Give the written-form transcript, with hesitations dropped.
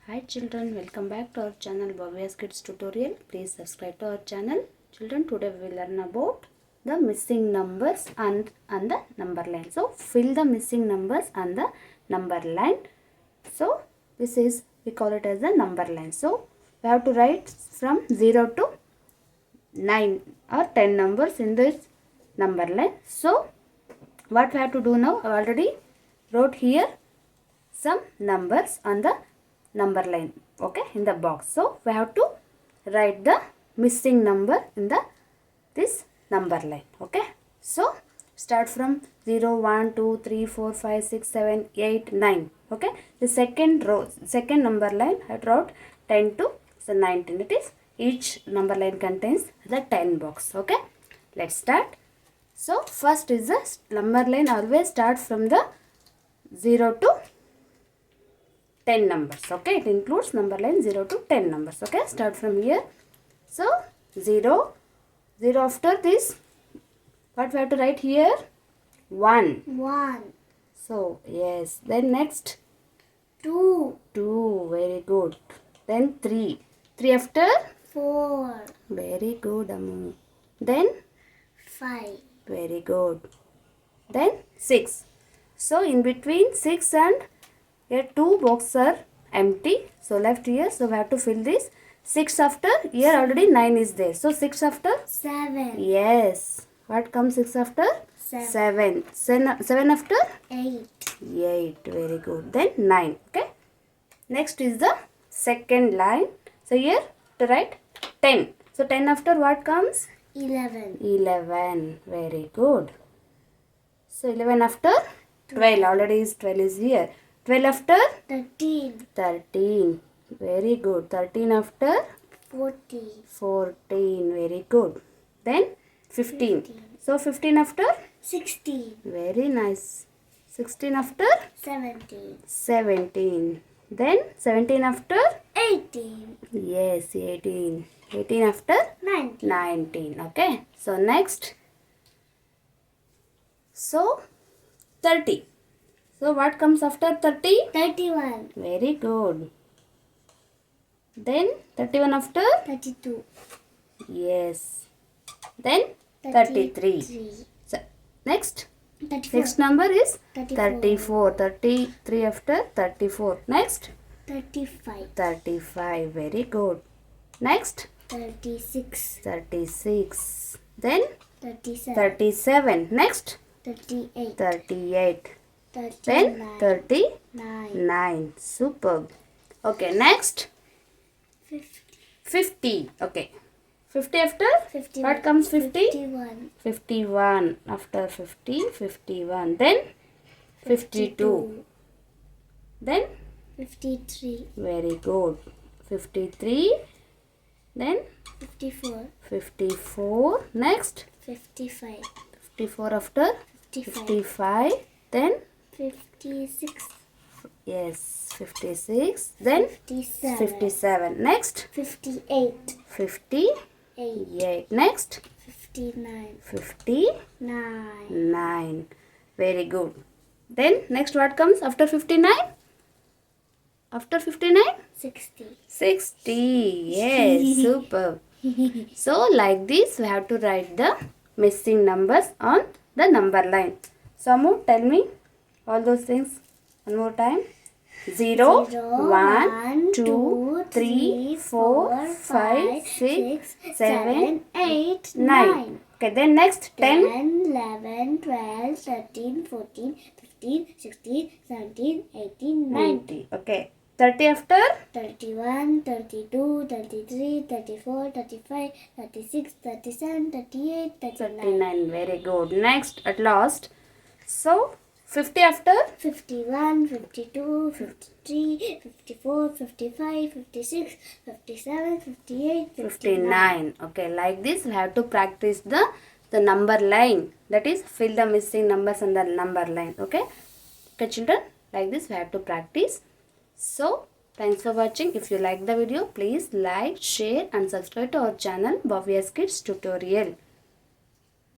Hi children, welcome back to our channel Bhavya's Kids Tutorial. Please subscribe to our channel. Children, today we will learn about the missing numbers and the number line. So fill the missing numbers and the number line. So this is, we call it as the number line. So we have to write from 0 to 9 or 10 numbers in this number line. So what we have to do now, I already wrote here some numbers on the number line, okay, in the box. So we have to write the missing number in the this number line, okay. So start from 0, 1, 2, 3, 4, 5, 6, 7, 8, 9, okay. The second row, second number line I wrote 10 to 19. It is, each number line contains the 10 box, okay. Let's start. So first is the number line always start from the 0 to 10 numbers, okay. It includes number line 0 to 10 numbers, okay. Start from here. So 0 after this, what we have to write here? 1. So yes, then next 2, very good. Then 3 after 4, very good, Amu. Then 5, very good. Then 6. So in between 6 and here 2 boxes are empty. So left here. So we have to fill this. 6 after, here already 9 is there. So 6 after? 7, Yes. What comes 6 after? 7, 7 after? 8, 8. Very good. Then 9. Okay. Next is the second line. So here to write 10. So 10 after what comes? 11, 11. Very good. So 11 after? 12. Already is 12 is here. 12 after? 13, 13. Very good. 13 after? 14, 14. Very good. Then 15. So 15 after? 16, Very nice. 16 after? 17, 17. Then 17 after? 18, Yes, 18. 18 after? 19, 19. Okay. So next. So 30. So what comes after 30? 31, Very good. Then 31 after? 32, Yes. Then 33. So next. 34, Next number is 34, 34. 33 after 34. Next 35, 35. Very good. Next 36, 36. Then 37, 37. Next 38, 38. Then 39, 39. Superb. Okay, next 50. Okay. 50 after? 51, What comes 50? 51, 51. After 50, 51. Then 52. Then 53, very good. 53. Then 54, 54. Next 55, 54 after? 55, 55. Then 56, yes, 56. Then 57, 57. Next 58, 58. Next 59, 59. Very good. Then next what comes after 59? After 59? 60. 60. Yes, super. So like this we have to write the missing numbers on the number line. So Amu, tell me all those things one more time. 0, 1, 2, 3, 4, 5, 6, 7, 8, 9. Okay, then next 10. 11, 12, 13, 14, 15, 16, 17, 18, 90. Okay. 30 after? 31, 32, 33, 34, 35, 36, 37, 38, 39. 39. Very good. Next, at last. So, 50 after? 51, 52, 53, 54, 55, 56, 57, 58, 59. Okay, like this we have to practice the number line. That is, fill the missing numbers on the number line. Okay. Okay, children, like this we have to practice. So, thanks for watching. If you like the video, please like, share and subscribe to our channel Bhavya's Kids Tutorial.